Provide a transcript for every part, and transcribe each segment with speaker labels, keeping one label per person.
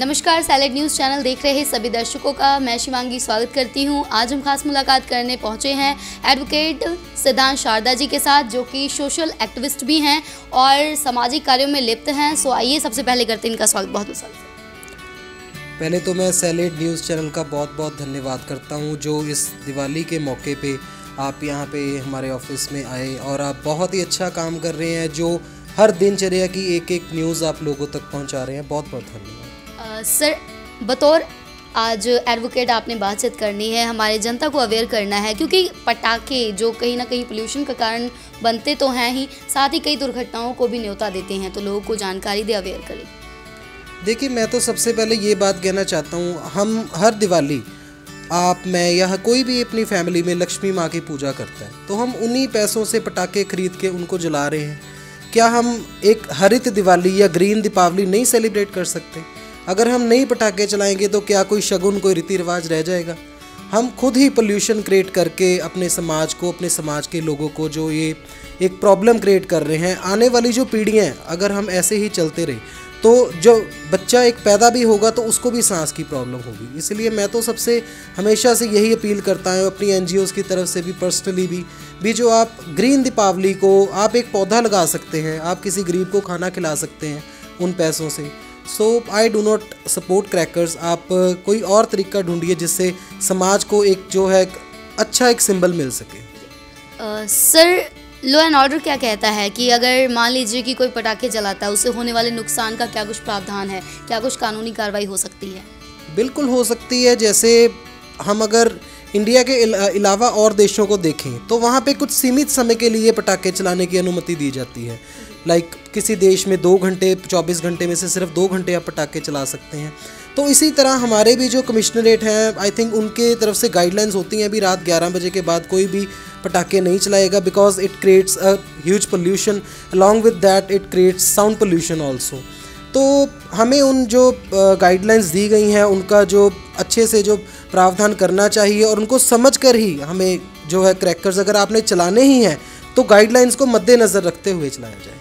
Speaker 1: नमस्कार, salad news channel देख रहे सभी दर्शकों का मैं शिवांगी स्वागत करती हूं। आज हम खास मुलाकात करने पहुंचे हैं एडवोकेट सिद्धांत शारदा जी के साथ, जो कि सोशल एक्टिविस्ट भी हैं और सामाजिक कार्यों में लिप्त हैं। सो आइए सबसे पहले करते हैं इनका स्वागत। बहुत बहुत
Speaker 2: पहले तो मैं सैलेड न्यूज़ चैनल का बहुत बहुत धन्यवाद करता हूं, जो इस दिवाली के मौके पे आप यहाँ पे हमारे ऑफिस में आए और आप बहुत ही अच्छा काम कर रहे हैं, जो हर दिनचर्या की एक एक न्यूज़ आप लोगों तक पहुँचा रहे हैं। बहुत बहुत धन्यवाद।
Speaker 1: सर, बतौर आज एडवोकेट आपने बातचीत करनी है, हमारे जनता को अवेयर करना है, क्योंकि पटाखे जो कहीं ना कहीं पोल्यूशन का कारण बनते तो हैं ही, साथ ही कई दुर्घटनाओं को भी न्योता देते हैं, तो लोगों को जानकारी दे, अवेयर करें।
Speaker 2: देखिए, मैं तो सबसे पहले ये बात कहना चाहता हूँ, हम हर दिवाली आप, मैं या कोई भी अपनी फैमिली में लक्ष्मी माँ की पूजा करता है, तो हम उन्हीं पैसों से पटाखे खरीद के उनको जला रहे हैं। क्या हम एक हरित दिवाली या ग्रीन दीपावली नहीं सेलिब्रेट कर सकते? अगर हम नहीं पटाखे चलाएंगे तो क्या कोई शगुन, कोई रीति रिवाज रह जाएगा? हम खुद ही पोल्यूशन क्रिएट करके अपने समाज को, अपने समाज के लोगों को जो ये एक प्रॉब्लम क्रिएट कर रहे हैं, आने वाली जो पीढ़ियाँ हैं, अगर हम ऐसे ही चलते रहे तो जो बच्चा एक पैदा भी होगा तो उसको भी सांस की प्रॉब्लम होगी। इसलिए मैं तो सबसे हमेशा से यही अपील करता हूँ, अपनी NGOs की तरफ से भी, पर्सनली भी जो आप ग्रीन दीपावली को आप एक पौधा लगा सकते हैं, आप किसी गरीब को खाना खिला सकते हैं उन पैसों से। So I do not support crackers. आप कोई और तरीका ढूंढिए जिससे समाज को एक जो है अच्छा एक सिंबल मिल सके।
Speaker 1: सर, लॉ एंड ऑर्डर क्या कहता है कि अगर मान लीजिए कि कोई पटाखे जलाता है, उससे होने वाले नुकसान का क्या कुछ प्रावधान है? क्या कुछ कानूनी कार्रवाई हो सकती है?
Speaker 2: बिल्कुल हो सकती है। जैसे हम अगर इंडिया के अलावा और देशों को देखें तो वहाँ पे कुछ सीमित समय के लिए पटाखे चलाने की अनुमति दी जाती है। लाइक किसी देश में 2 घंटे, 24 घंटे में से सिर्फ 2 घंटे आप पटाखे चला सकते हैं। तो इसी तरह हमारे भी जो कमिश्नरेट हैं, आई थिंक उनके तरफ से गाइडलाइंस होती हैं, अभी रात 11 बजे के बाद कोई भी पटाखे नहीं चलाएगा, because it creates a huge pollution, along with that it creates sound pollution also. तो हमें उन जो गाइडलाइंस दी गई हैं उनका जो अच्छे से जो प्रावधान करना चाहिए, और उनको समझ कर ही हमें जो है क्रैकर्स अगर आपने चलाने ही हैं तो गाइडलाइंस को मद्देनज़र रखते हुए चलाया जाए।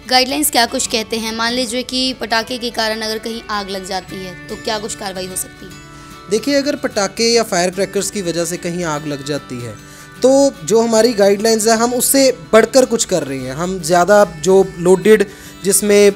Speaker 1: गाइडलाइंस क्या कुछ कहते हैं? मान लीजिए कि पटाखे के कारण अगर कहीं आग लग जाती है तो क्या कुछ कार्रवाई हो सकती है?
Speaker 2: देखिए, अगर पटाखे या फायर क्रैकर्स की वजह से कहीं आग लग जाती है तो जो हमारी गाइडलाइंस है, हम उससे बढ़कर कुछ कर रहे हैं। हम ज़्यादा जो लोडेड, जिसमें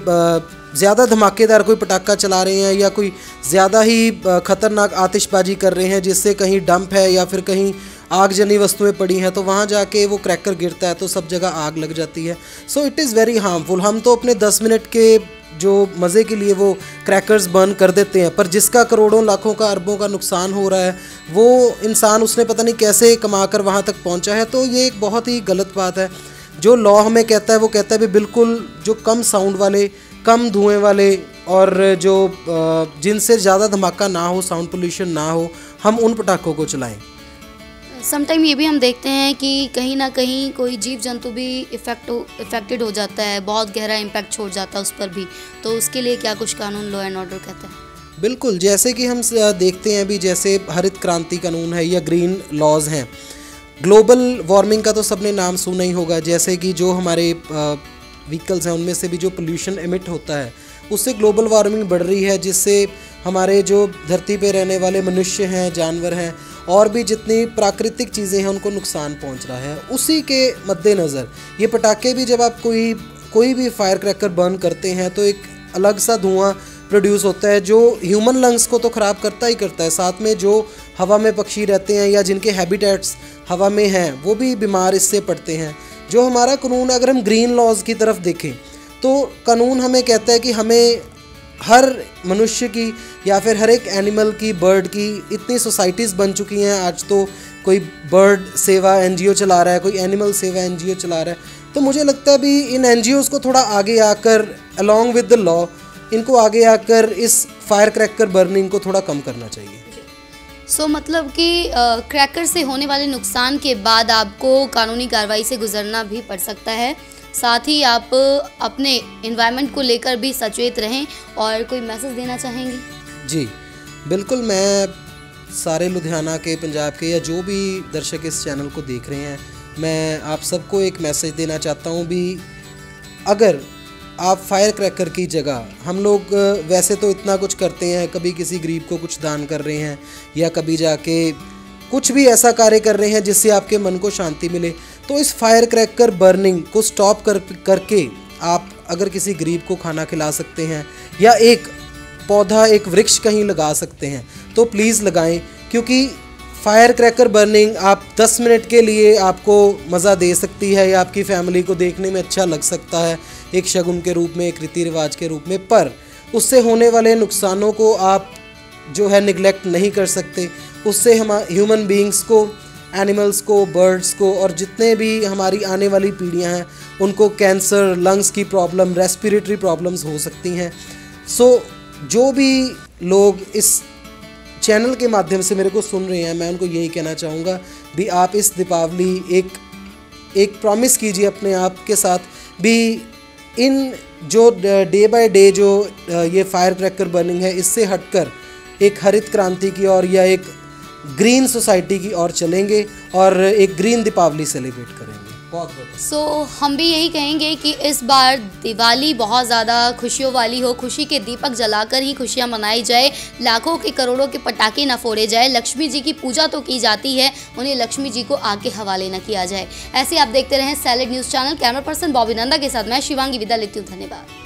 Speaker 2: ज़्यादा धमाकेदार कोई पटाखा चला रहे हैं या कोई ज़्यादा ही ख़तरनाक आतिशबाजी कर रहे हैं जिससे कहीं डंप है या फिर कहीं आगजनी वस्तुएं पड़ी हैं, तो वहाँ जाके वो क्रैकर गिरता है तो सब जगह आग लग जाती है। So it is very harmful. हम तो अपने 10 मिनट के जो मज़े के लिए वो क्रैकर्स बर्न कर देते हैं, पर जिसका करोड़ों लाखों का, अरबों का नुकसान हो रहा है, वो इंसान उसने पता नहीं कैसे कमा कर वहाँ तक पहुँचा है। तो ये एक बहुत ही गलत बात है। जो लॉ हमें कहता है वो कहता है भी बिल्कुल जो कम साउंड वाले, कम धुएँ वाले और जो जिनसे ज़्यादा धमाका ना हो, साउंड पोल्यूशन ना हो, हम उन पटाखों को चलाएँ।
Speaker 1: समटाइम ये भी हम देखते हैं कि कहीं ना कहीं कोई जीव जंतु भी इफेक्टेड हो जाता है, बहुत गहरा इम्पैक्ट छोड़ जाता है उस पर भी, तो उसके लिए क्या कुछ कानून, लॉ एंड ऑर्डर कहता है?
Speaker 2: बिल्कुल, जैसे कि हम देखते हैं अभी, जैसे हरित क्रांति कानून है या ग्रीन लॉज हैं। ग्लोबल वार्मिंग का तो सबने नाम सुना ही होगा। जैसे कि जो हमारे व्हीकल्स हैं उनमें से भी जो पोल्यूशन एमिट होता है, उससे ग्लोबल वार्मिंग बढ़ रही है, जिससे हमारे जो धरती पे रहने वाले मनुष्य हैं, जानवर हैं और भी जितनी प्राकृतिक चीज़ें हैं उनको नुकसान पहुंच रहा है। उसी के मद्देनज़र ये पटाखे भी, जब आप कोई भी फायर क्रैकर बर्न करते हैं तो एक अलग सा धुआं प्रोड्यूस होता है जो ह्यूमन लंग्स को तो ख़राब करता ही करता है, साथ में जो हवा में पक्षी रहते हैं या जिनके हैबिटेट्स हवा में हैं वो भी बीमार इससे पड़ते हैं। जो हमारा कानून, अगर हम ग्रीन लॉज की तरफ देखें तो कानून हमें कहता है कि हमें हर मनुष्य की या फिर हर एक एनिमल की, बर्ड की, इतनी सोसाइटीज़ बन चुकी हैं आज, तो कोई बर्ड सेवा NGO चला रहा है, कोई एनिमल सेवा NGO चला रहा है। तो मुझे लगता है भी इन NGOs को थोड़ा आगे आकर, अलॉन्ग विद द लॉ, इनको आगे आकर इस फायर क्रैकर बर्निंग को थोड़ा कम करना चाहिए।
Speaker 1: सो मतलब कि क्रैकर से होने वाले नुकसान के बाद आपको कानूनी कार्रवाई से गुजरना भी पड़ सकता है, साथ ही आप अपने एनवायरनमेंट को लेकर भी सचेत रहें। और कोई मैसेज देना चाहेंगे?
Speaker 2: जी बिल्कुल, मैं सारे लुधियाना के, पंजाब के या जो भी दर्शक इस चैनल को देख रहे हैं, मैं आप सबको एक मैसेज देना चाहता हूँ भी, अगर आप फायर क्रैकर की जगह, हम लोग वैसे तो इतना कुछ करते हैं, कभी किसी गरीब को कुछ दान कर रहे हैं या कभी जाके कुछ भी ऐसा कार्य कर रहे हैं जिससे आपके मन को शांति मिले, तो इस फायर क्रैकर बर्निंग को स्टॉप करके आप अगर किसी गरीब को खाना खिला सकते हैं या एक पौधा, एक वृक्ष कहीं लगा सकते हैं तो प्लीज़ लगाएं, क्योंकि फायर क्रैकर बर्निंग आप 10 मिनट के लिए आपको मज़ा दे सकती है या आपकी फैमिली को देखने में अच्छा लग सकता है एक शगुन के रूप में, एक रीति रिवाज के रूप में, पर उससे होने वाले नुकसानों को आप जो है निगलेक्ट नहीं कर सकते। उससे हम ह्यूमन बीइंग्स को, एनिमल्स को, बर्ड्स को और जितने भी हमारी आने वाली पीढ़ियां हैं उनको कैंसर, लंग्स की प्रॉब्लम, रेस्पिरेटरी प्रॉब्लम्स हो सकती हैं। सो जो भी लोग इस चैनल के माध्यम से मेरे को सुन रहे हैं, मैं उनको यही कहना चाहूँगा भी आप इस दीपावली एक प्रॉमिस कीजिए अपने आप के साथ भी, इन जो डे बाय डे जो ये फायर क्रैकर बर्निंग है इससे हटकर एक हरित क्रांति की ओर या एक ग्रीन सोसाइटी की ओर चलेंगे और एक ग्रीन दीपावली सेलिब्रेट करेंगे। बहुत
Speaker 1: हम भी यही कहेंगे कि इस बार दिवाली बहुत ज़्यादा खुशियों वाली हो, खुशी के दीपक जलाकर ही खुशियाँ मनाई जाए, लाखों के करोड़ों के पटाखे न फोड़े जाए, लक्ष्मी जी की पूजा तो की जाती है, उन्हें लक्ष्मी जी को आग के हवाले न किया जाए। ऐसे आप देखते रहें salad news channel. Camera person Bobby Nanda के साथ मैं शिवांगी विदा लेती हूँ। धन्यवाद।